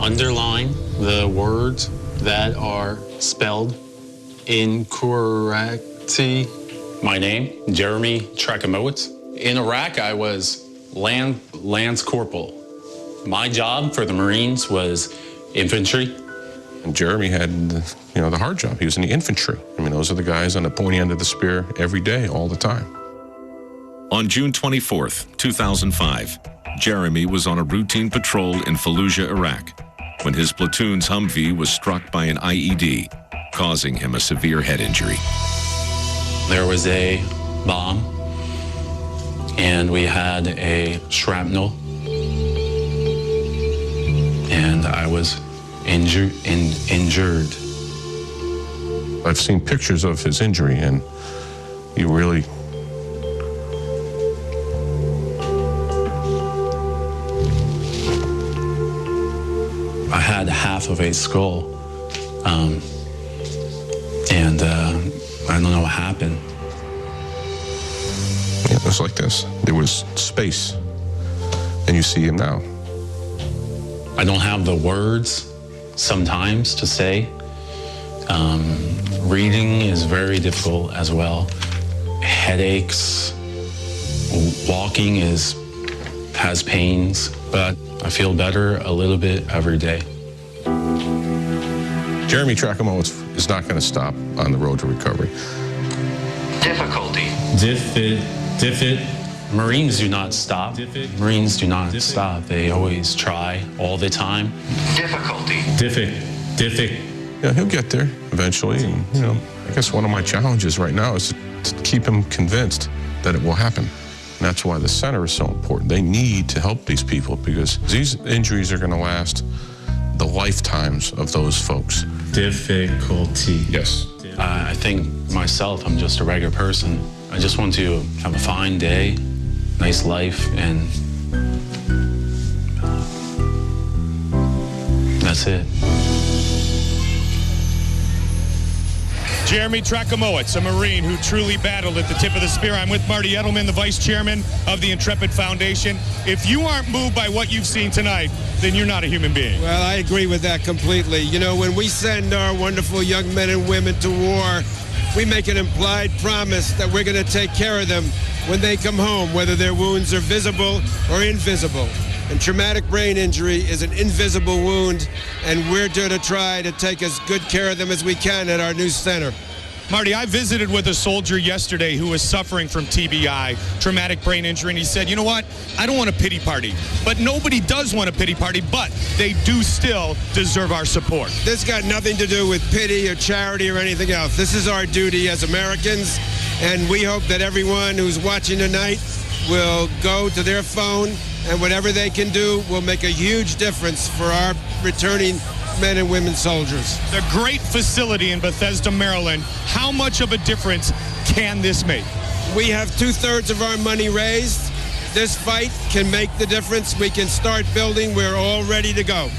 underline the words that are spelled incorrectly. My name, Jeremy Trakamowitz. In Iraq, I was Lance Corporal. My job for the Marines was infantry. And Jeremy had, the hard job. He was in the infantry. I mean, those are the guys on the pointy end of the spear every day, all the time. On June 24th, 2005, Jeremy was on a routine patrol in Fallujah, Iraq, when his platoon's Humvee was struck by an IED, causing him a severe head injury. There was a bomb, and we had a shrapnel, and I was injured. I've seen pictures of his injury, and you really... I had half of a skull, and I don't know what happened. Yeah, it was like this. There was space, and you see him now. I don't have the words sometimes to say. Reading is very difficult as well. Headaches, walking has pains, but I feel better a little bit every day. Jeremy Trakamowitz is not going to stop on the road to recovery. Difficulty. Marines do not stop. Marines do not stop. They always try all the time. Difficulty. Yeah, he'll get there eventually. And, I guess one of my challenges right now is to keep him convinced that it will happen. And that's why the center is so important. They need to help these people because these injuries are going to last the lifetimes of those folks. Difficulty. Yes. I think myself, I'm just a regular person. I just want to have a fine day, nice life, and that's it. Jeremy Trakamowitz, a Marine who truly battled at the tip of the spear. I'm with Marty Edelman, the Vice Chairman of the Intrepid Foundation. If you aren't moved by what you've seen tonight, then you're not a human being. Well, I agree with that completely. When we send our wonderful young men and women to war, we make an implied promise that we're going to take care of them when they come home, whether their wounds are visible or invisible. And traumatic brain injury is an invisible wound, and we're going to try to take as good care of them as we can at our new center. Marty, I visited with a soldier yesterday who was suffering from TBI, traumatic brain injury, and he said, you know what, I don't want a pity party. But nobody does want a pity party, but they do still deserve our support. This got nothing to do with pity or charity or anything else. This is our duty as Americans, and we hope that everyone who's watching tonight will go to their phone, and whatever they can do will make a huge difference for our returning men and women soldiers. The great facility in Bethesda, Maryland. How much of a difference can this make? We have 2/3 of our money raised. This fight can make the difference. We can start building. We're all ready to go.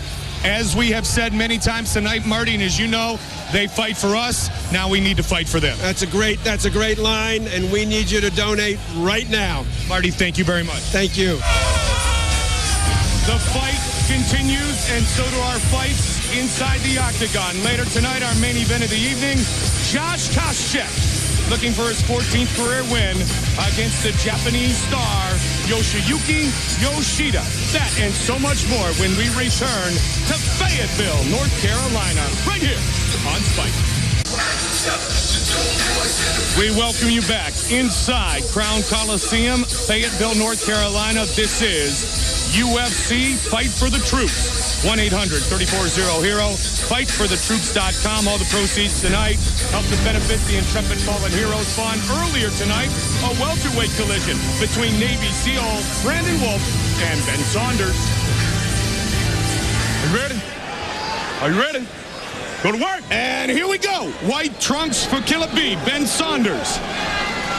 As we have said many times tonight, Marty, and as you know, they fight for us. Now we need to fight for them. That's a great line, and we need you to donate right now. Marty, thank you very much. Thank you. The fight continues, and so do our fights inside the octagon. Later tonight, our main event of the evening, Josh Koscheck, looking for his 14th career win against the Japanese star, Yoshiyuki Yoshida. That and so much more when we return to Fayetteville, North Carolina, right here on Spike. We welcome you back inside Crown Coliseum, Fayetteville, North Carolina. This is UFC Fight for the Troops. 1-800-34-0-HERO. FightForTheTroops.com. All the proceeds tonight help to benefit the Intrepid Fallen Heroes Fund. Earlier tonight, a welterweight collision between Navy SEAL Brandon Wolf and Ben Saunders. Are you ready? Are you ready? Go to work. And here we go. White trunks for Killer B, Ben Saunders.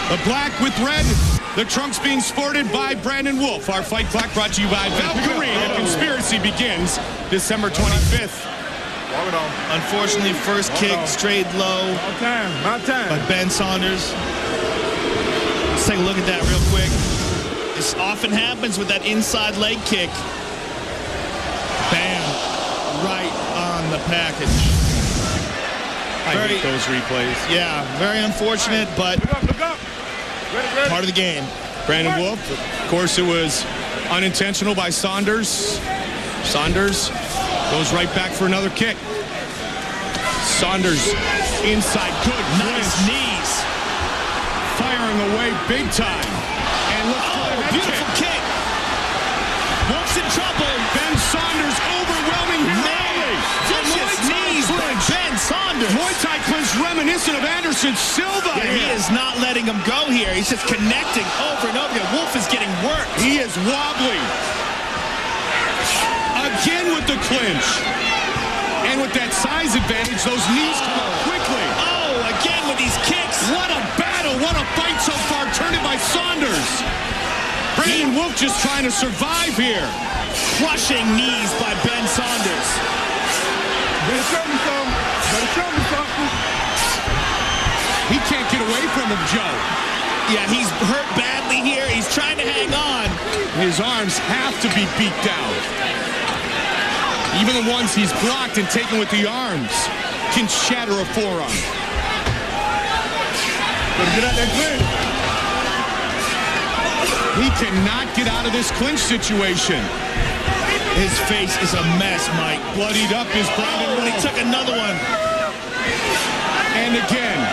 The black with red. The trunks being sported by Brandon Wolf. Our fight clock brought to you by Valkyrie. The conspiracy begins December 25th. Walk it on. Unfortunately, first kick straight low. My time. By Ben Saunders. Let's take a look at that real quick. This often happens with that inside leg kick. Bam. package. I hate those replays. Yeah, very unfortunate, but part of the game. Brandon Wolf, of course, it was unintentional by Saunders. Saunders goes right back for another kick. Saunders inside, good Nice knees. firing away big time. And look for the head Beautiful kick. Wolf's in trouble. Ben Saunders overwhelming rally. Vicious knees by Ben Saunders. Muay Thai clinch reminiscent of Anderson Silva. Yeah, he is not letting him go here. He's just connecting over and over again. Wolf is getting worked. He is wobbly. Again with the clinch. And with that size advantage, those knees come up quickly. Oh, again with these kicks. What a battle. What a fight so far. Turned it by Saunders. Brandon Wolf just trying to survive here. Crushing knees by Ben Saunders. Better show me something. Better show me something. He can't get away from him, Joe. Yeah, he's hurt badly here. He's trying to hang on. His arms have to be beat down. Even the ones he's blocked and taken with the arms can shatter a forearm. Better get out that clinch. He cannot get out of this clinch situation. His face is a mess, Mike. Bloodied up is Brandon Wolf. He took another one. And again.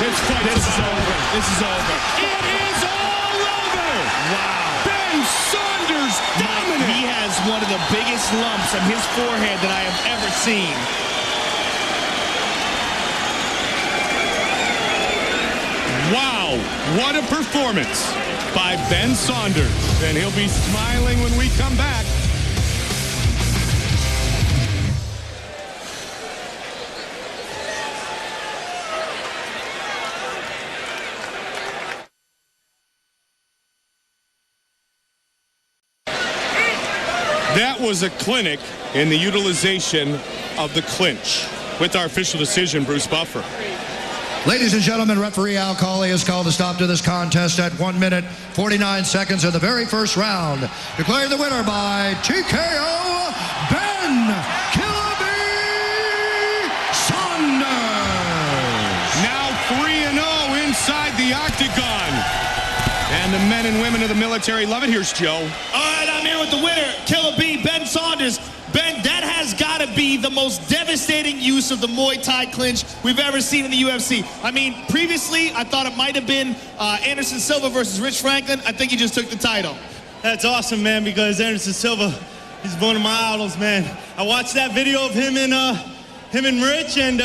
This is over. This is over. It is all over. Wow. Ben Saunders dominant. He has one of the biggest lumps on his forehead that I have ever seen. Wow, what a performance by Ben Saunders. And he'll be smiling when we come back. That was a clinic in the utilization of the clinch. With our official decision, Bruce Buffer. Ladies and gentlemen, referee Al Colley has called a stop to this contest at 1 minute, 49 seconds of the very first round. Declaring the winner by TKO, Ben Killer B. Saunders. Now 3-0 inside the octagon. And the men and women of the military love it. Here's Joe. All right, I'm here with the winner, Killer B, Ben Saunders. Ben, that has got to be the most devastating use of the Muay Thai clinch we've ever seen in the UFC. I mean, previously, I thought it might have been Anderson Silva versus Rich Franklin. I think he just took the title. That's awesome, man, because Anderson Silva is one of my idols, man. I watched that video of him and Rich and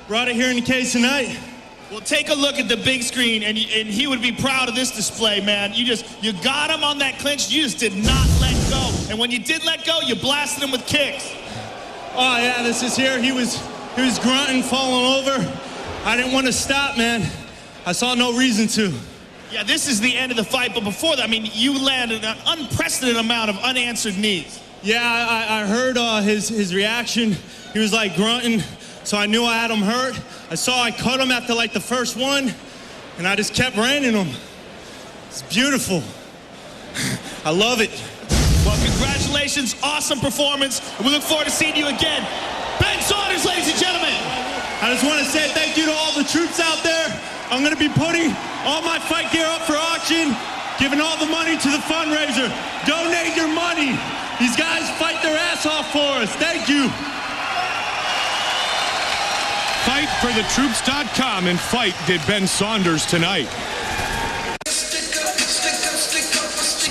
brought it here in the case tonight. Well, take a look at the big screen, and he would be proud of this display, man. You got him on that clinch. You just did not let go. And when you did let go, you blasted him with kicks. Oh, yeah, this is here. He was grunting, falling over. I didn't want to stop, man. I saw no reason to. Yeah, this is the end of the fight, but before that, I mean, you landed an unprecedented amount of unanswered knees. Yeah, I heard his reaction. He was, like, grunting, so I knew I had him hurt. I saw I cut him after, like, the first one, and I just kept raining him. It's beautiful. I love it. Well, congratulations. Awesome performance. And we look forward to seeing you again. Ben Saunders, ladies and gentlemen. I just want to say thank you to all the troops out there. I'm going to be putting all my fight gear up for auction, giving all the money to the fundraiser. Donate your money. These guys fight their ass off for us. Thank you. Fightforthetroops.com and fight did Ben Saunders tonight.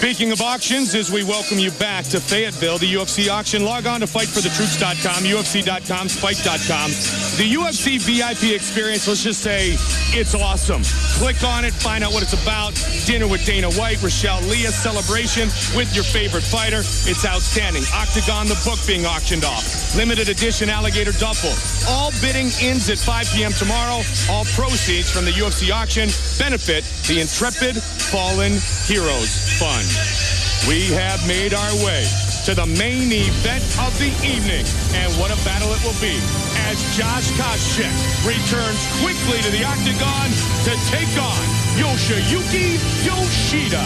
Speaking of auctions, as we welcome you back to Fayetteville, the UFC auction, log on to fightforthetroops.com, UFC.com, Spike.com. The UFC VIP experience, let's just say it's awesome. Click on it, find out what it's about. Dinner with Dana White, Rochelle Leah, celebration with your favorite fighter. It's outstanding. Octagon, the book being auctioned off. Limited edition alligator duffel. All bidding ends at 5 p.m. tomorrow. All proceeds from the UFC auction benefit the Intrepid Fallen Heroes Fund. We have made our way to the main event of the evening. And what a battle it will be as Josh Koscheck returns quickly to the octagon to take on Yoshiyuki Yoshida.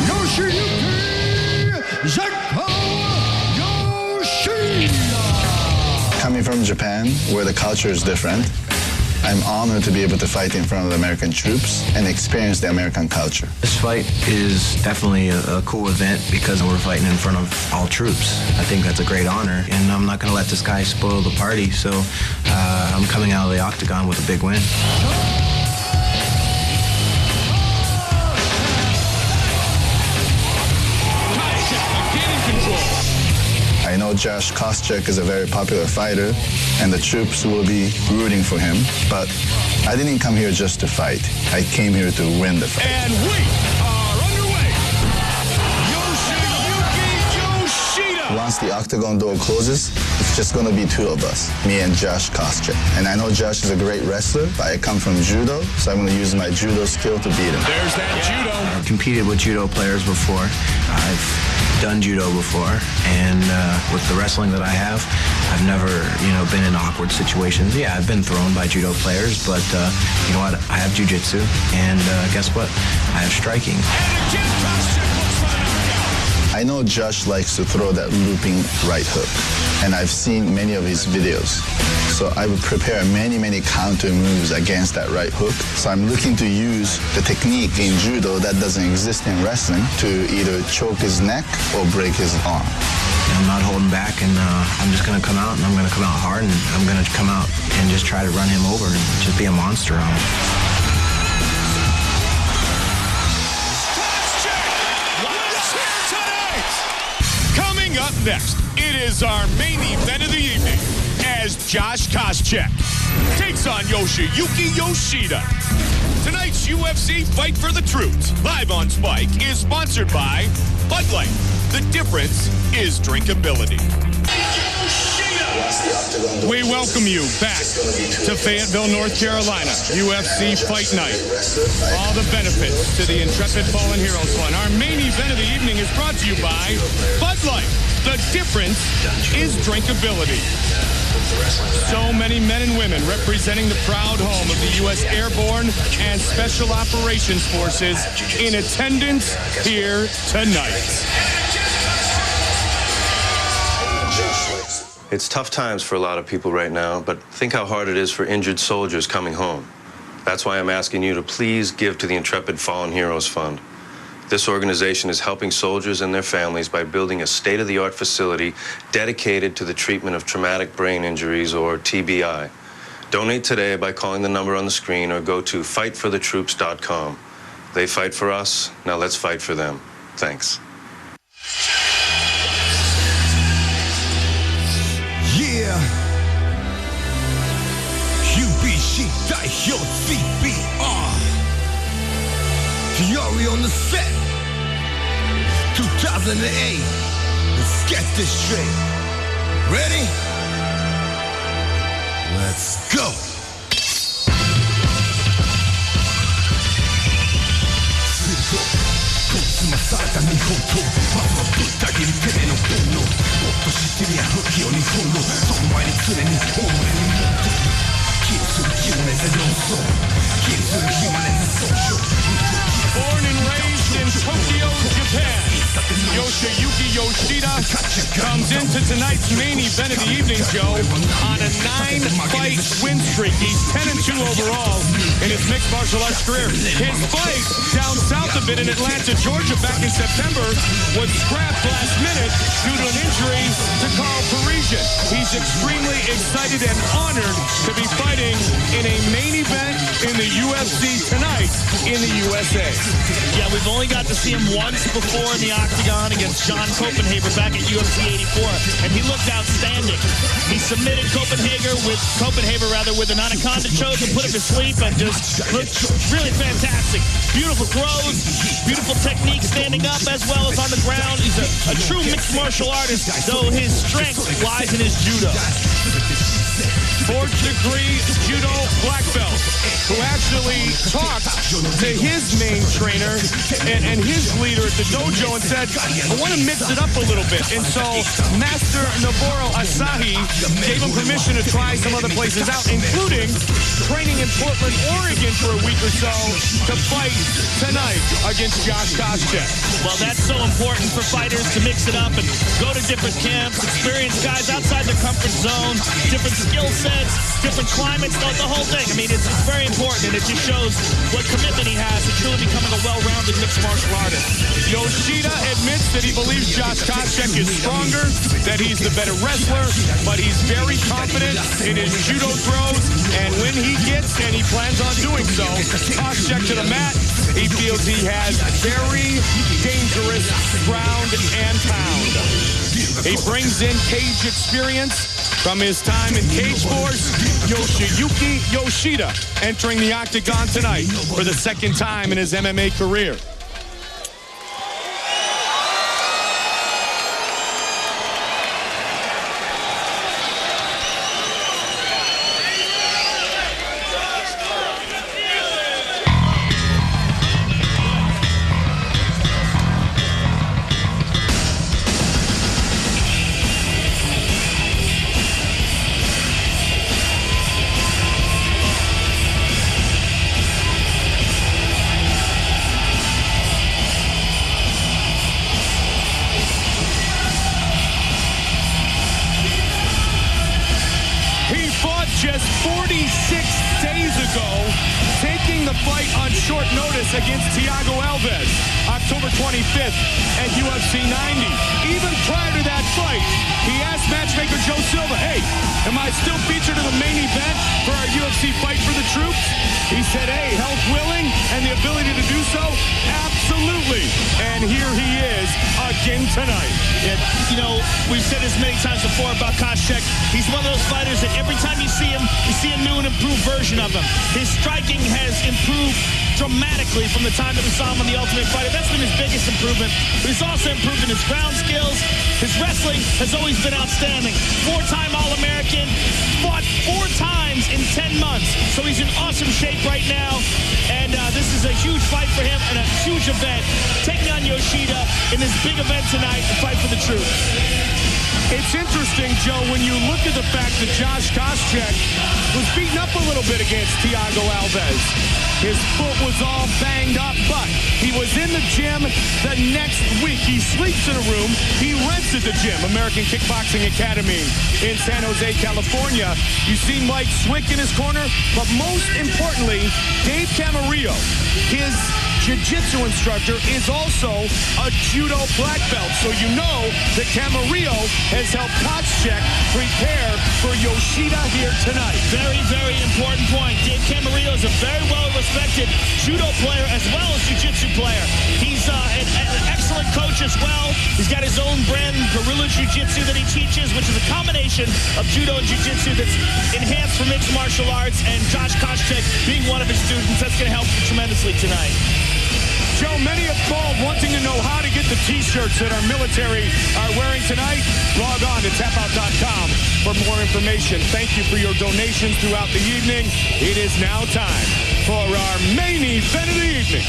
Yoshiyuki Japan, where the culture is different. I'm honored to be able to fight in front of the American troops and experience the American culture. This fight is definitely a cool event because we're fighting in front of all troops. I think that's a great honor, and I'm not going to let this guy spoil the party, so I'm coming out of the octagon with a big win. I know Josh Koscheck is a very popular fighter, and the troops will be rooting for him, but I didn't come here just to fight. I came here to win the fight. And we are underway. Yoshida! Once the octagon door closes, it's just going to be two of us, me and Josh Koscheck. And I know Josh is a great wrestler, but I come from judo, so I'm going to use my judo skill to beat him. There's that judo. I've competed with judo players before. I've done judo before, and with the wrestling that I have, I've never, been in awkward situations. Yeah, I've been thrown by judo players, but you know what? I have jiu-jitsu, and guess what? I have striking. I know Josh likes to throw that looping right hook, and I've seen many of his videos. So I would prepare many counter moves against that right hook. So I'm looking to use the technique in judo that doesn't exist in wrestling to either choke his neck or break his arm. I'm not holding back, and I'm just going to come out, and I'm going to come out hard, and I'm going to come out and just try to run him over and just be a monster on him. Coming up next, it is our main event of the evening as Josh Koscheck takes on Yoshiyuki Yoshida. Tonight's UFC Fight for the Troops, live on Spike, is sponsored by Bud Light. The difference is drinkability. We welcome you back to Fayetteville, North Carolina, UFC Fight Night. All the benefits to the Intrepid Fallen Heroes Fund. Our main event of the evening is brought to you by Bud Light. The difference is drinkability. So many men and women representing the proud home of the U.S. Airborne and Special Operations Forces in attendance here tonight. It's tough times for a lot of people right now, but think how hard it is for injured soldiers coming home. That's why I'm asking you to please give to the Intrepid Fallen Heroes Fund. This organization is helping soldiers and their families by building a state-of-the-art facility dedicated to the treatment of traumatic brain injuries, or TBI. Donate today by calling the number on the screen or go to fightforthetroops.com. They fight for us, now let's fight for them. Thanks. Yeah. UBC Daihyo CBR. Fury on the set. 2008. Let's get this straight. Ready? Let's go. Born and raised in Tokyo, Japan, Yoshiyuki Yoshida comes into tonight's main event of the evening, Joe, on a 9-fight win streak. He's 10-2 overall in his mixed martial arts career. His fight down south a bit in Atlanta, Georgia, back in September was scrapped last minute due to an injury to Carl Parisian. He's extremely excited and honored to be fighting in a main event in the UFC tonight in the USA. Yeah, we've only got to see him once before in the octagon against John Copenhagen back at UFC 84, and he looked outstanding. He submitted Copenhagen with an anaconda choke and put him to sleep, and just looked really fantastic. Beautiful throws, beautiful technique standing up as well as on the ground. He's a true mixed martial artist, though his strength lies in his judo. Fourth-degree judo black belt, who actually talked to his main trainer and his leader at the dojo and said, I want to mix it up a little bit. And so Master Noboru Asahi gave him permission to try some other places out, including training in Portland, Oregon for a week or so to fight tonight against Josh Koscheck. Well, that's so important for fighters to mix it up and go to different camps, experience guys outside their comfort zone, different skill sets, different climates, the whole thing. I mean, it's very important, and it just shows what commitment he has to truly becoming a well-rounded mixed martial artist. Yoshida admits that he believes Josh Koscheck is stronger, that he's the better wrestler, but he's very confident in his judo throws, and when he gets, and he plans on doing so, Koscheck to the mat, he feels he has very dangerous ground and pound. He brings in cage experience from his time in Cage Force. Yoshiyuki Yoshida entering the octagon tonight for the second time in his MMA career. Just 46 days ago, taking the fight on short notice against Thiago Alves, October 25th at UFC 90. Even prior to that fight, he asked matchmaker Joe Silva, hey, am I still featured in the main event for our UFC Fight for the Troops? He said, hey, health willing and the ability to do so? Absolutely. And here he is again tonight. Yeah, you know, we've said this many times before about Koscheck. He's one of those fighters that every time you see a new and improved version of him. His striking has improved dramatically from the time that we saw him on The Ultimate Fighter. That's been his biggest improvement. But he's also improved in his ground skills. His wrestling has always been outstanding. 4-time All-American, fought 4 times in 10 months. So he's in awesome shape right now. And this is a huge fight for him and a huge event. Taking on Yoshida in this big event tonight, the Fight for the Truth. It's interesting, Joe, when you look at the fact that Josh Koscheck was beaten up a little bit against Thiago Alves. His foot was all banged up, but he was in the gym the next week. He sleeps in a room. He rents at the gym, American Kickboxing Academy in San Jose, California. You see Mike Swick in his corner, but most importantly, Dave Camarillo, his jiu-jitsu instructor, is also a judo black belt. So you know that Camarillo has helped Koscheck prepare for Yoshida here tonight. Very, very important point. Dave Camarillo is a very well-respected judo player as well as jiu-jitsu player. He's an excellent coach as well. He's got his own brand, Guerrilla Jiu-Jitsu, that he teaches, which is a combination of judo and jiu-jitsu that's enhanced for mixed martial arts, and Josh Koscheck being one of his students, that's going to help tremendously tonight. Joe, many have called wanting to know how to get the T-shirts that our military are wearing tonight. Log on to tapout.com for more information. Thank you for your donations throughout the evening. It is now time for our main event of the evening.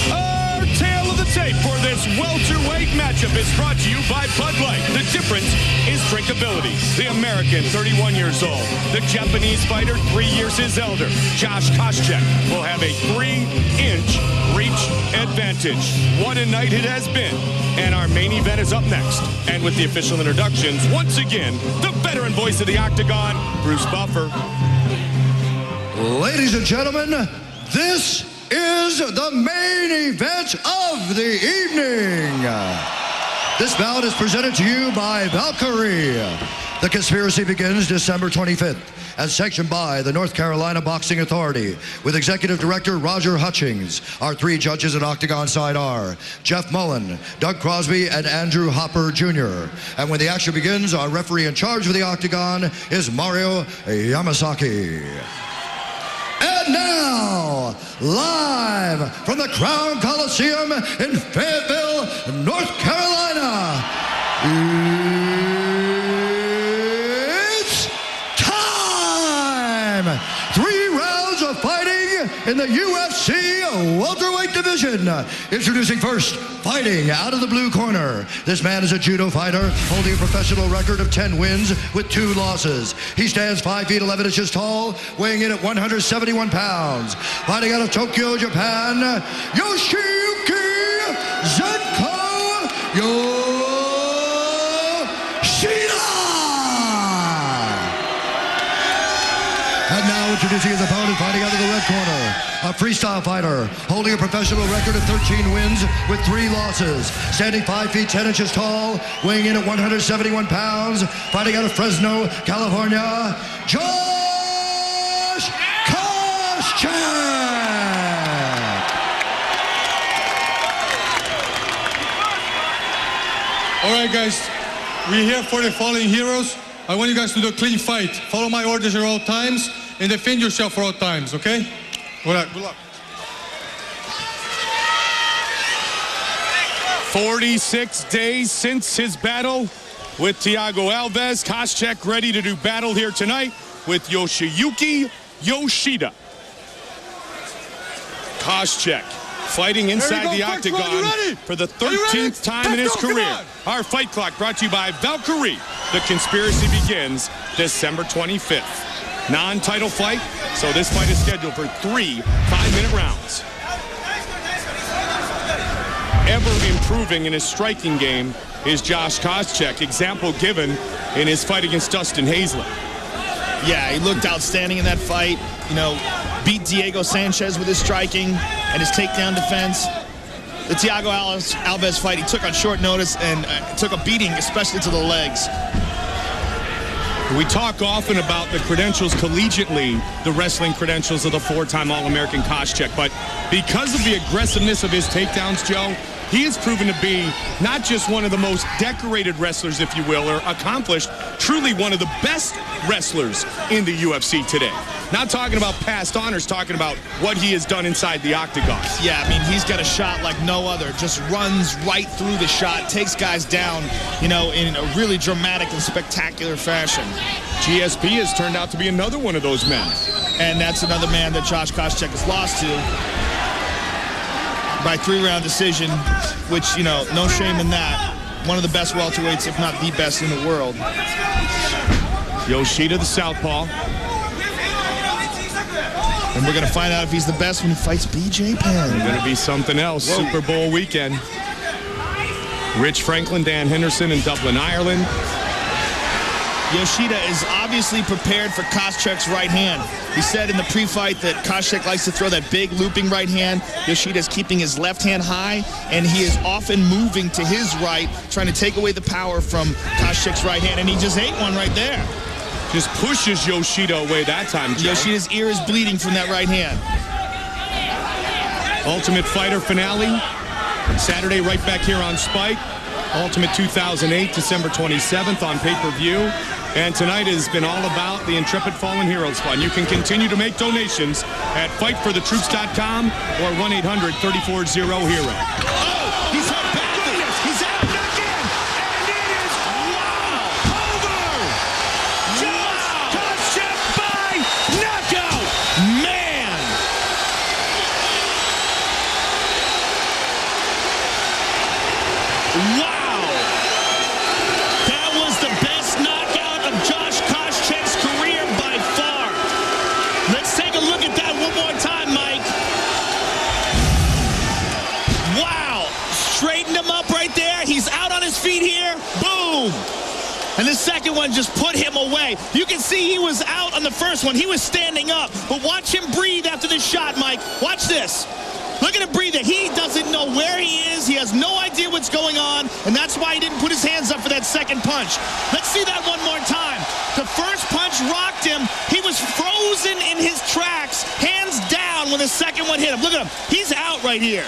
Our tale of the tape for this welterweight matchup is brought to you by Bud Light. The difference is drinkability. The American, 31 years old. The Japanese fighter, 3 years his elder. Josh Koscheck will have a 3-inch reach advantage. What a night it has been. And our main event is up next. And with the official introductions, once again, the veteran voice of the Octagon, Bruce Buffer. Ladies and gentlemen, this is the main event of the evening. This bout is presented to you by Valkyrie. The conspiracy begins December 25th, as sanctioned by the North Carolina Boxing Authority, with Executive Director Roger Hutchings. Our 3 judges at Octagon side are Jeff Mullen, Doug Crosby, and Andrew Hopper Jr. And when the action begins, our referee in charge of the Octagon is Mario Yamasaki. And now, live from the Crown Coliseum in Fayetteville, North Carolina, it's time! 3 rounds of fighting in the UFC welterweight division. Introducing first, fighting out of the blue corner. This man is a judo fighter holding a professional record of 10 wins with 2 losses. He stands 5 feet 11 inches tall, weighing in at 171 pounds. Fighting out of Tokyo, Japan, Yoshiyuki Zenko Yoshida! And now introducing his opponent, fighting out of the red corner, a freestyle fighter holding a professional record of 13 wins with 3 losses. Standing 5 feet 10 inches tall, weighing in at 171 pounds, fighting out of Fresno, California, Josh Koscheck! All right, guys, we're here for the Fallen Heroes. I want you guys to do a clean fight. Follow my orders at all times and defend yourself for all times, okay? All right, good luck. 46 days since his battle with Thiago Alves. Koscheck ready to do battle here tonight with Yoshiyuki Yoshida. Koscheck fighting inside the octagon for the 13th time in his career. Our fight clock brought to you by Valkyrie. The conspiracy begins December 25th. Non-title fight, so this fight is scheduled for 3 5-minute rounds. Ever improving in his striking game is Josh Koscheck, example given in his fight against Dustin Hazlett. Yeah, he looked outstanding in that fight. You know, beat Diego Sanchez with his striking and his takedown defense. The Thiago Alves fight, he took on short notice and took a beating, especially to the legs. We talk often about the credentials collegiately, the wrestling credentials of the 4-time All-American Koscheck, but because of the aggressiveness of his takedowns, Joe, he has proven to be not just one of the most decorated wrestlers, if you will, or accomplished, truly one of the best wrestlers in the UFC today. Not talking about past honors, talking about what he has done inside the octagon. Yeah, I mean, he's got a shot like no other. Just runs right through the shot, takes guys down, you know, in a really dramatic and spectacular fashion. GSP has turned out to be another one of those men. And that's another man that Josh Koscheck has lost to by 3-round decision, which, you know, no shame in that. One of the best welterweights, if not the best in the world. Yoshida, the southpaw. And we're going to find out if he's the best when he fights BJ Penn. It's going to be something else. Whoa. Super Bowl weekend. Rich Franklin, Dan Henderson in Dublin, Ireland. Yoshida is obviously prepared for Koscheck's right hand. He said in the pre-fight that Koscheck likes to throw that big looping right hand. Yoshida's keeping his left hand high, and he is often moving to his right, trying to take away the power from Koscheck's right hand, and he just ate one right there. Just pushes Yoshida away that time, Joe. Yoshida's ear is bleeding from that right hand. Ultimate Fighter finale, Saturday right back here on Spike. Ultimate 2008, December 27th on pay-per-view. And tonight has been all about the Intrepid Fallen Heroes Fund. You can continue to make donations at fightforthetroops.com or 1-800-34-0-HERO. Oh, he's hurt badly. He's out again. And it is, over. Josh Koscheck by knockout. Man. Wow. Feet here, boom. And the second one just put him away. You can see he was out on the first one. He was standing up, but watch him breathe after this shot, Mike. Watch this. Look at him breathing. He doesn't know where he is. He has no idea what's going on, and that's why he didn't put his hands up for that second punch. Let's see that one more time. The first punch rocked him. He was frozen in his tracks, hands down when the second one hit him. Look at him. He's out right here.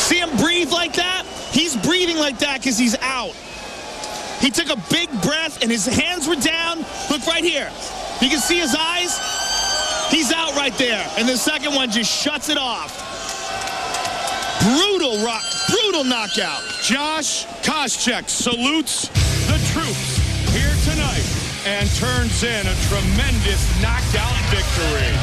See him breathe like that? He's breathing like that because he's out. He took a big breath and his hands were down. Look right here. You can see his eyes. He's out right there. And the second one just shuts it off. Brutal knockout. Josh Koscheck salutes the troops here tonight and turns in a tremendous knockout victory.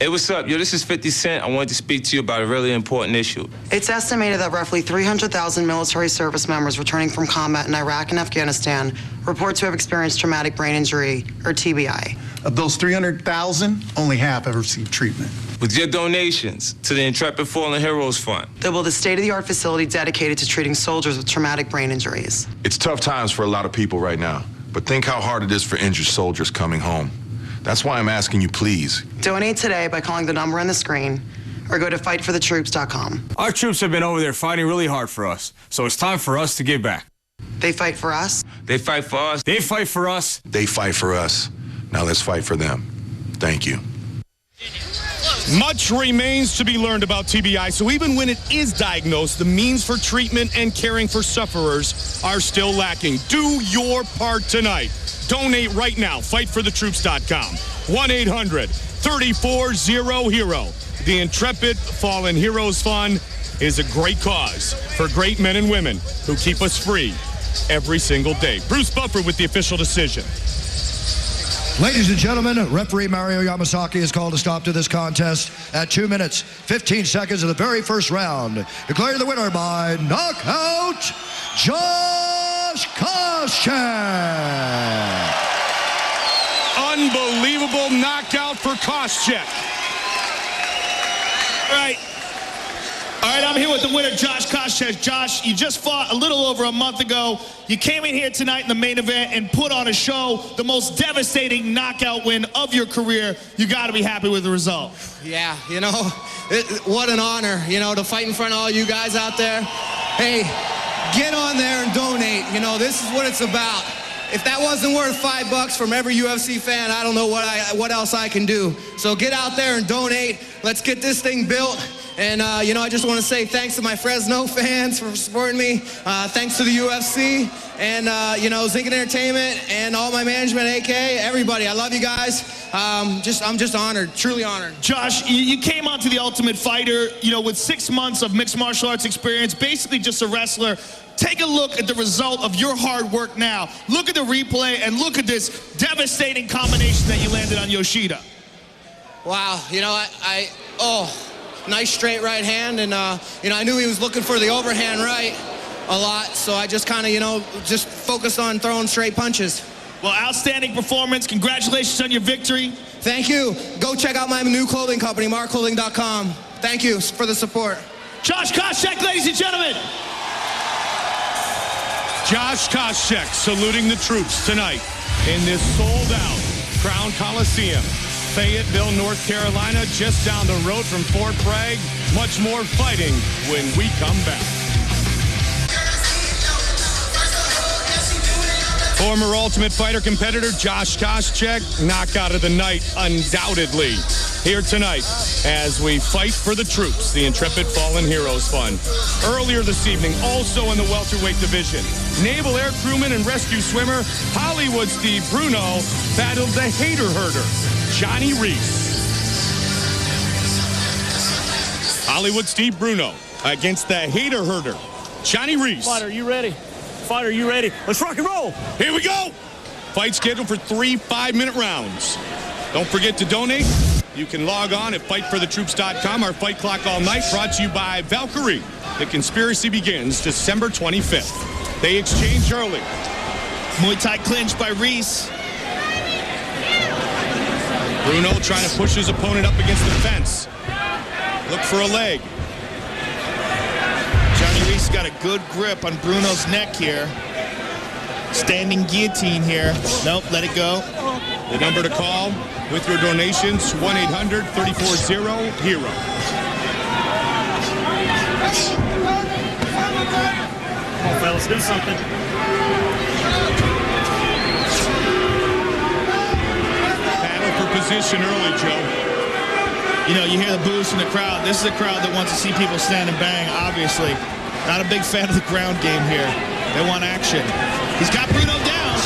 Hey, what's up? Yo, this is 50 Cent. I wanted to speak to you about a really important issue. It's estimated that roughly 300,000 military service members returning from combat in Iraq and Afghanistan report to have experienced traumatic brain injury, or TBI. Of those 300,000, only half ever received treatment. With your donations to the Intrepid Fallen Heroes Fund, There will be a state-of-the-art facility dedicated to treating soldiers with traumatic brain injuries. It's tough times for a lot of people right now, but think how hard it is for injured soldiers coming home. That's why I'm asking you, please. Donate today by calling the number on the screen or go to fightforthethroops.com. Our troops have been over there fighting really hard for us, so it's time for us to give back. They fight for us. they fight for us. They fight for us. They fight for us. Now let's fight for them. Thank you. Much remains to be learned about TBI, so even when it is diagnosed, the means for treatment and caring for sufferers are still lacking. Do your part tonight. Donate right now. Fightforthetroops.com. 1-800-34-0-HERO. The Intrepid Fallen Heroes Fund is a great cause for great men and women who keep us free every single day. Bruce Buffer with the official decision. Ladies and gentlemen, referee Mario Yamasaki has called a stop to this contest at 2 minutes, 15 seconds of the very first round. Declaring the winner by knockout, Josh Koscheck. Unbelievable knockout for Koscheck. All right, I'm here with the winner, Josh Koscheck. Josh, you just fought a little over a month ago. You came in here tonight in the main event and put on a show, the most devastating knockout win of your career. You got to be happy with the result. Yeah, you know, what an honor, you know, to fight in front of all you guys out there. Hey, get on there and donate. You know, this is what it's about. If that wasn't worth $5 from every UFC fan, I don't know what else I can do. So get out there and donate. Let's get this thing built. And, you know, I just want to say thanks to my Fresno fans for supporting me. Thanks to the UFC and, you know, Zinc Entertainment and all my management, AK, everybody. I love you guys. I'm just honored, truly honored. Josh, you came onto The Ultimate Fighter, you know, with 6 months of mixed martial arts experience, basically just a wrestler. Take a look at the result of your hard work now. Look at the replay and look at this devastating combination that you landed on Yoshida. Wow, you know, nice straight right hand, and you know, I knew he was looking for the overhand right a lot, so I just kind of, you know, just focused on throwing straight punches. Well, outstanding performance. Congratulations on your victory. Thank you. Go check out my new clothing company, markclothing.com. Thank you for the support. Josh Koscheck, ladies and gentlemen. Josh Koscheck saluting the troops tonight in this sold-out Crown Coliseum. Fayetteville, North Carolina, just down the road from Fort Bragg. Much more fighting when we come back. Former Ultimate Fighter competitor Josh Koscheck, knockout of the night, undoubtedly. Here tonight as we fight for the troops, the Intrepid Fallen Heroes Fund. Earlier this evening, also in the welterweight division, naval air crewman and rescue swimmer Hollywood Steve Bruno battled the hater herder, Johnny Reese. Hollywood Steve Bruno against the hater herder, Johnny Reese. Fighter, you ready? Fighter, you ready? Let's rock and roll. Here we go. Fight scheduled for 3 5-minute rounds. Don't forget to donate. You can log on at fightforthetroops.com. Our Fight Clock All Night brought to you by Valkyrie. The conspiracy begins December 25th. They exchange early. Muay Thai clinch by Reese. Bruno trying to push his opponent up against the fence. Look for a leg. Johnny Reese got a good grip on Bruno's neck here. Standing guillotine here. Nope, let it go. The number to call with your donations, 1-800-34-0-HERO. Come on, fellas, do something. Battle for position early, Joe. You know, you hear the boos from the crowd. This is a crowd that wants to see people stand and bang, obviously. Not a big fan of the ground game here. They want action. He's got Bruno down.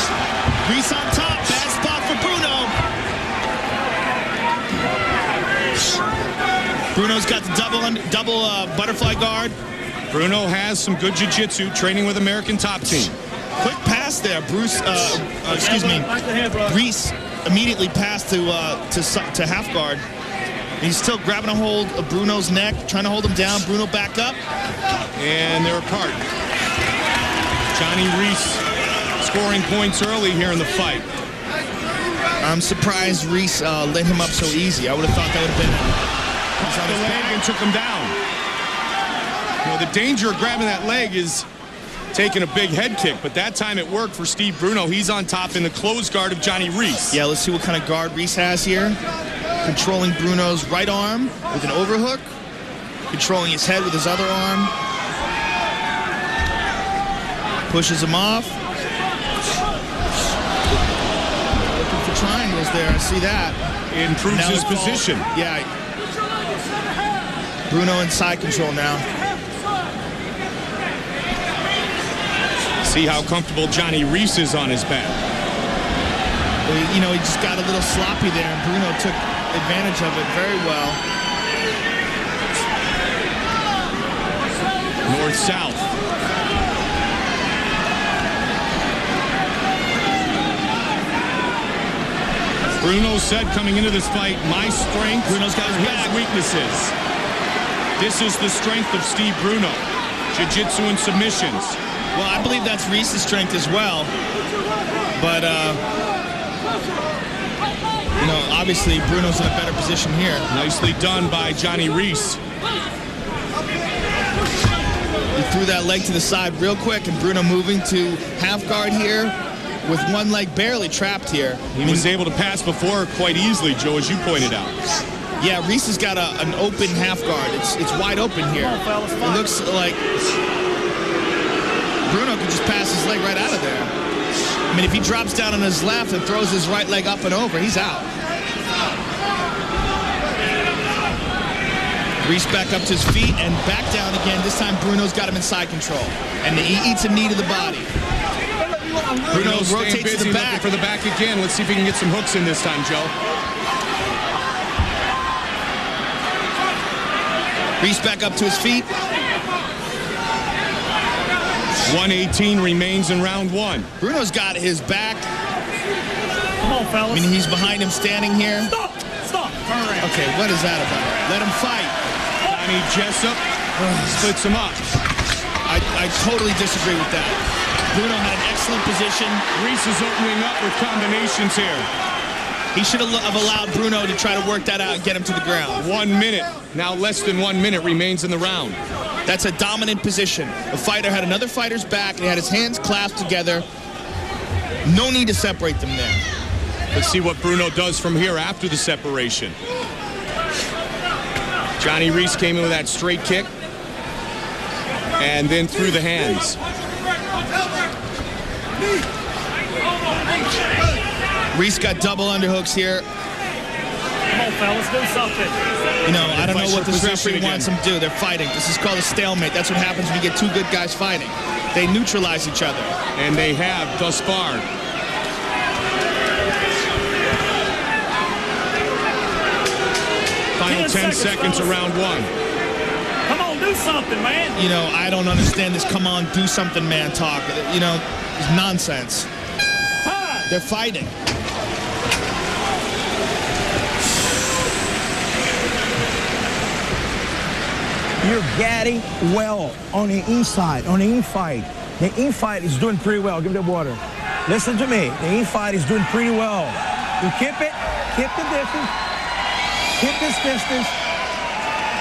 Reese on top. Bad spot for Bruno. Bruno's got the double butterfly guard. Bruno has some good jiu-jitsu, training with American Top Team. Quick pass there. Reese immediately passed to half guard. He's still grabbing a hold of Bruno's neck, trying to hold him down. Bruno back up. And they're apart. Johnny Reese scoring points early here in the fight. I'm surprised Reese let him up so easy. I would have thought that would have been He's on the leg and took him down. You know, the danger of grabbing that leg is taking a big head kick, but that time it worked for Steve Bruno. He's on top in the closed guard of Johnny Reese. Yeah, let's see what kind of guard Reese has here. Controlling Bruno's right arm with an overhook. Controlling his head with his other arm. Pushes him off. Looking for triangles there, I see that. Improves his position. Yeah. Bruno in side control now. See how comfortable Johnny Reese is on his back. Well, you know, he just got a little sloppy there, and Bruno took advantage of it very well. North-south. Bruno said coming into this fight, my strength, Bruno's got his back. Weaknesses. This is the strength of Steve Bruno. Jiu-jitsu and submissions. Well, I believe that's Reese's strength as well. But, you know, obviously Bruno's in a better position here. Nicely done by Johnny Reese. He threw that leg to the side real quick, and Bruno moving to half guard here with one leg barely trapped here. He was able to pass before quite easily, Joe, as you pointed out. Yeah, Reese has got an open half guard. It's wide open here. It looks like Bruno could just pass his leg right out of there. I mean, if he drops down on his left and throws his right leg up and over, he's out. Reese back up to his feet and back down again. This time Bruno's got him in side control. And he eats a knee to the body. Bruno rotates to the back. For the back again. Let's see if he can get some hooks in this time, Joe. Reese back up to his feet. 118 remains in round one. Bruno's got his back. Come on, fellas. I mean, he's behind him standing here. Stop. Turn around. Okay, what is that about? Let him fight. Johnny Jessup splits him up. I totally disagree with that. Bruno had an excellent position. Reese is opening up with combinations here. He should have allowed Bruno to try to work that out and get him to the ground. 1 minute. Now less than 1 minute remains in the round. That's a dominant position. The fighter had another fighter's back, and he had his hands clasped together. No need to separate them there. Let's see what Bruno does from here after the separation. Johnny Reese came in with that straight kick and then through the hands. Reese got double underhooks here. Come on, fellas, do something. You know, I don't know what this referee wants them to do. They're fighting. This is called a stalemate. That's what happens when you get two good guys fighting. They neutralize each other. And they have thus far. Final 10 seconds of round one. Come on, do something, man. You know, I don't understand this come on, do something, man talk. You know, it's nonsense. They're fighting. You're getting well on the inside, on the in-fight. The in-fight is doing pretty well. Give me the water. Listen to me. The in-fight is doing pretty well. You keep it, keep the distance, keep this distance,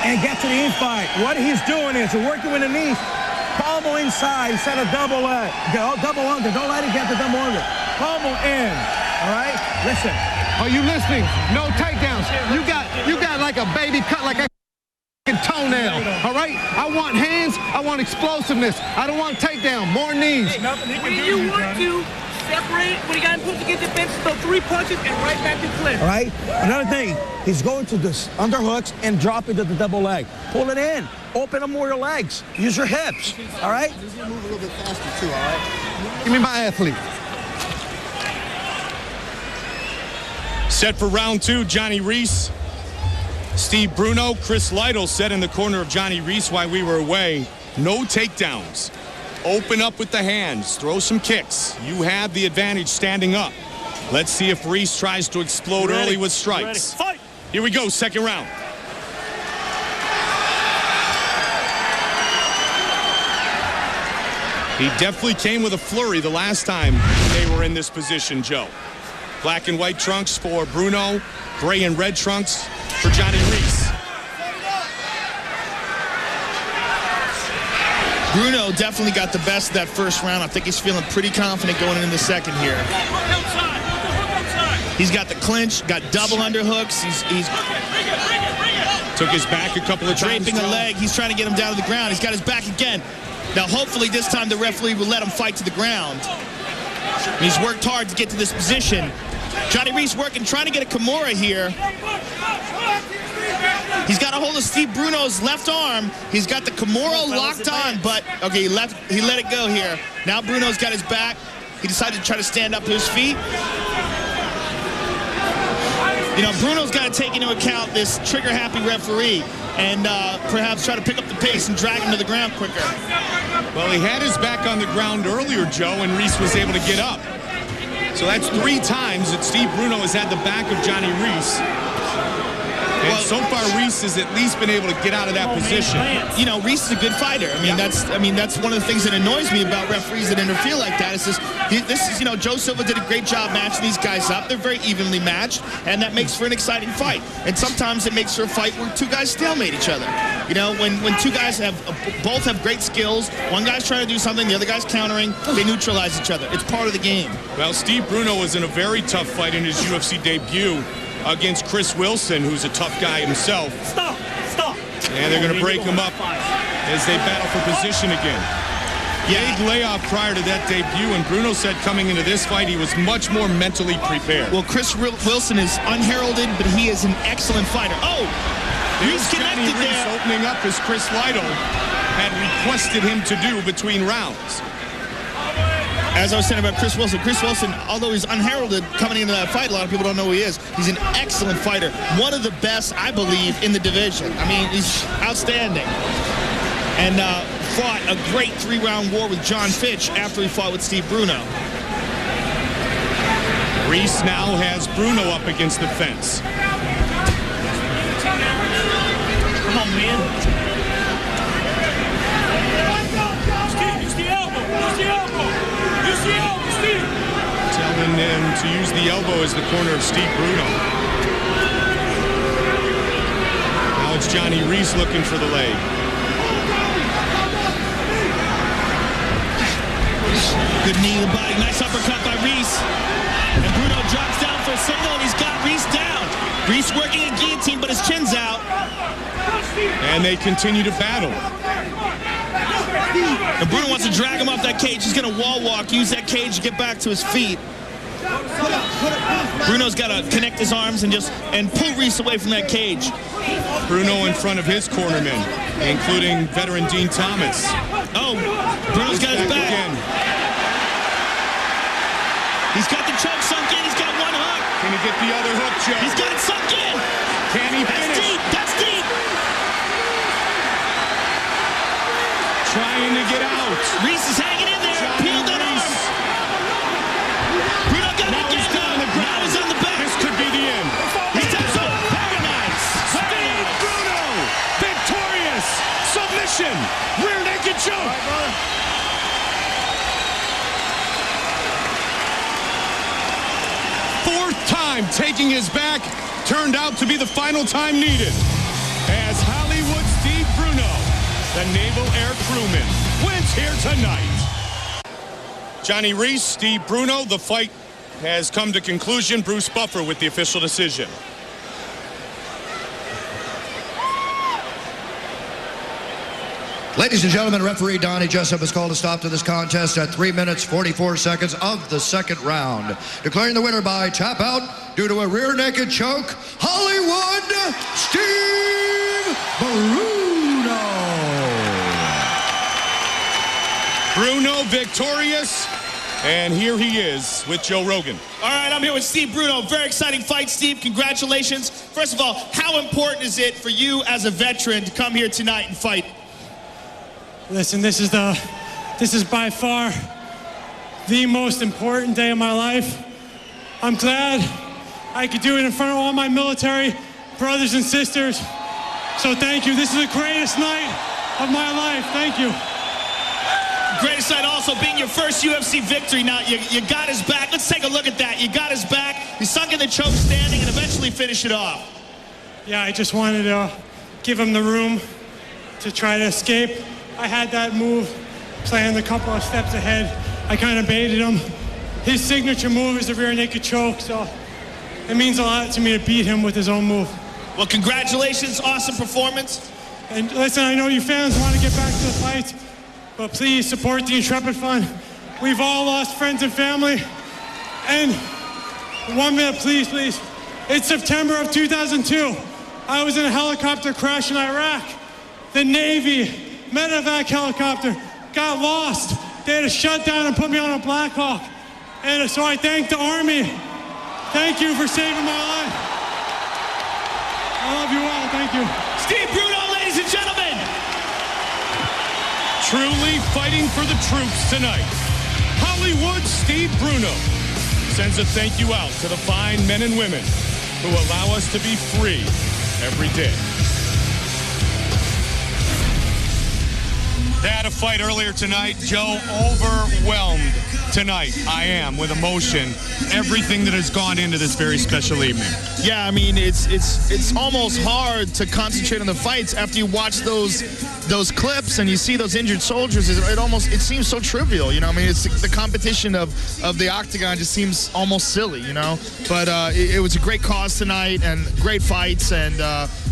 and get to the in-fight. What he's doing is working with the knees, pommel inside instead of double leg. Double under. Don't let him get the double under. Pommel in. All right? Listen. Are you listening? No takedowns. You got like a baby cut like a toenail. All right? I want hands. I want explosiveness. I don't want takedown. More knees. When you want to separate, when he got him put against the fence, throw 3 punches and right back to cliff. All right? Another thing, he's going to this underhooks and drop it to the double leg. Pull it in. Open up more your legs. Use your hips. All right? He's going to move a little bit faster, too, all right? Give me my athlete. Set for round two, Johnny Reese. Steve Bruno, Chris Lytle said in the corner of Johnny Reese while we were away, no takedowns. Open up with the hands, throw some kicks. You have the advantage standing up. Let's see if Reese tries to explode early with strikes. Fight! Here we go, second round. He definitely came with a flurry the last time they were in this position, Joe. Black and white trunks for Bruno, gray and red trunks for Johnny Reese. Bruno definitely got the best of that first round. I think he's feeling pretty confident going into the second here. He's got the clinch, got double underhooks. He's took his back a couple of times. Draping a leg. He's trying to get him down to the ground. He's got his back again. Now, hopefully this time the referee will let him fight to the ground. And he's worked hard to get to this position. Johnny Reese working, trying to get a Kimura here. He's got a hold of Steve Bruno's left arm. He's got the Kimura locked on, but okay, he let it go here. Now Bruno's got his back. He decided to try to stand up to his feet. You know, Bruno's got to take into account this trigger-happy referee and perhaps try to pick up the pace and drag him to the ground quicker. Well, he had his back on the ground earlier, Joe, and Reese was able to get up. So that's 3 times that Steve Bruno has had the back of Johnny Reese. And so far, Reese has at least been able to get out of that position. You know, Reese is a good fighter. I mean, that's one of the things that annoys me about referees that interfere like that. Is this is, you know, Joe Silva did a great job matching these guys up. They're very evenly matched, and that makes for an exciting fight. And sometimes it makes for a fight where 2 guys stalemate each other. You know, when 2 guys both have great skills, one guy's trying to do something, the other guy's countering, they neutralize each other. It's part of the game. Well, Steve Bruno was in a very tough fight in his UFC debut against Chris Wilson, who's a tough guy himself. Stop. And they're going to break him up as they battle for position again. Big layoff prior to that debut, and Bruno said coming into this fight he was much more mentally prepared. Well, Chris Wilson is unheralded, but he is an excellent fighter. Oh, he's connected Johnny Reese there. Opening up as Chris Lytle had requested him to do between rounds. As I was saying about Chris Wilson, although he's unheralded coming into that fight, a lot of people don't know who he is. He's an excellent fighter. One of the best, I believe, in the division. I mean, he's outstanding. And fought a great 3-round war with John Fitch after he fought with Steve Bruno. Reese now has Bruno up against the fence. Come on, man. Steve, use the elbow. Use the elbow. Use the elbow, Steve. Telling him to use the elbow as the corner of Steve Bruno. Now it's Johnny Reese looking for the leg. Good knee to the body. Nice uppercut by Reese. And Bruno drops down for a single, and he's got Reese down. Reese working a guillotine, but his chin's out. And they continue to battle. And Bruno wants to drag him off that cage. He's going to wall walk, use that cage to get back to his feet. Bruno's got to connect his arms and pull Reese away from that cage. Bruno in front of his cornermen, including veteran Dean Thomas. Oh, Bruno's got his back. Again. He's got the choke sunk in. He's got one hook. Can he get the other hook, Joe? He's got it sunk in. Can he finish? That's deep. That's deep. Trying to get out. Reese is hanging in there. Peeled that arm. Bruno got it again. Now he's on the back. This could be the end. He's done so. Very nice. Steve Bruno, victorious. Submission. Rear naked choke. Fourth time taking his back turned out to be the final time needed. As Hollywood Steve Bruno, the Naval Air Crewman, wins here tonight. Johnny Reese, Steve Bruno, the fight has come to conclusion. Bruce Buffer with the official decision. Ladies and gentlemen, referee Donnie Jessup has called a stop to this contest at 3 minutes 44 seconds of the second round. Declaring the winner by tap out due to a rear naked choke, Hollywood Steve Bruno. Bruno victorious, and here he is with Joe Rogan. All right, I'm here with Steve Bruno. Very exciting fight, Steve. Congratulations. First of all, how important is it for you as a veteran to come here tonight and fight? Listen, this is by far the most important day of my life. I'm glad I could do it in front of all my military brothers and sisters. So thank you. This is the greatest night of my life. Thank you. Greatest sight also being your first UFC victory. Now, you got his back. Let's take a look at that. You got his back. You sunk in the choke standing and eventually finish it off. Yeah, I just wanted to give him the room to try to escape. I had that move planned a couple of steps ahead. I kind of baited him. His signature move is a rear naked choke, so it means a lot to me to beat him with his own move. Well, congratulations. Awesome performance. And listen, I know you fans want to get back to the fights, but please support the Intrepid Fund. We've all lost friends and family. And 1 minute, please. It's September of 2002. I was in a helicopter crash in Iraq. The Navy medevac helicopter got lost. They had to shut down and put me on a Black Hawk. And so I thank the Army. Thank you for saving my life. I love you all. Thank you. Steve Bruno, ladies and gentlemen. Truly fighting for the troops tonight. Hollywood Steve Bruno sends a thank you out to the fine men and women who allow us to be free every day. They had a fight earlier tonight. Joe, overwhelmed tonight. I am with emotion. Everything that has gone into this very special evening. Yeah, I mean, it's almost hard to concentrate on the fights after you watch those clips and you see those injured soldiers. It seems so trivial, you know. I mean, it's the competition of the octagon just seems almost silly, you know. But it was a great cause tonight and great fights, and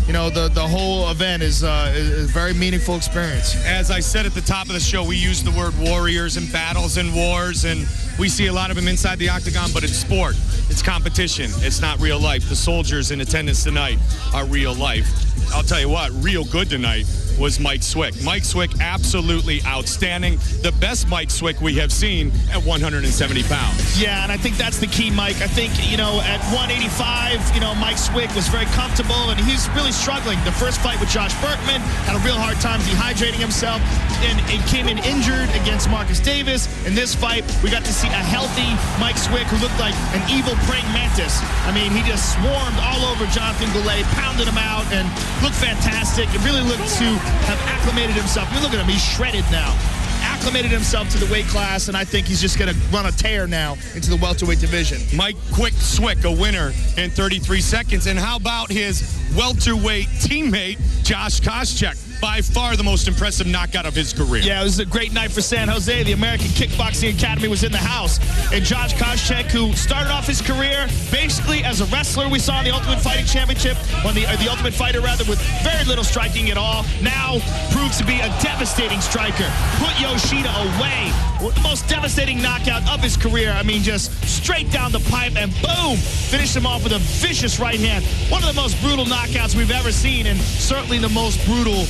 you know, the whole event is a very meaningful experience. As I said at the top of the show, we use the word warriors and battles and wars, and we see a lot of them inside the octagon, but it's sport. It's competition. It's not real life. The soldiers in attendance tonight are real life. I'll tell you what, real good tonight was Mike Swick. Mike Swick, absolutely outstanding. The best Mike Swick we have seen at 170 pounds. Yeah, and I think that's the key, Mike. I think, you know, at 185, you know, Mike Swick was very comfortable, and he's really struggling. The first fight with Josh Berkman had a real hard time dehydrating himself, and it came in injured against Marcus Davis. In this fight, we got to see a healthy Mike Swick who looked like an evil praying mantis. I mean, he just swarmed all over Jonathan Goulet, pounded him out, and looked fantastic. It really looked to have acclimated himself. I mean, look at him. He's shredded now. Acclimated himself to the weight class, and I think he's just going to run a tear now into the welterweight division. Mike Quick Swick, a winner in 33 seconds. And how about his welterweight teammate, Josh Koscheck? By far the most impressive knockout of his career. Yeah, it was a great night for San Jose. The American Kickboxing Academy was in the house. And Josh Koscheck, who started off his career basically as a wrestler, we saw in the Ultimate Fighting Championship, on the Ultimate Fighter rather, with very little striking at all, now proves to be a devastating striker. Put Yoshida away. The most devastating knockout of his career. I mean, just straight down the pipe and boom, finished him off with a vicious right hand. One of the most brutal knockouts we've ever seen, and certainly the most brutal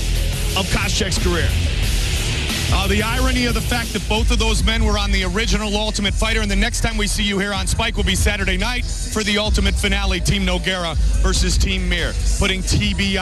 of Koscheck's career. The irony of the fact that both of those men were on the original Ultimate Fighter, and the next time we see you here on Spike will be Saturday night for the Ultimate Finale, Team Nogueira versus Team Mir, putting TBI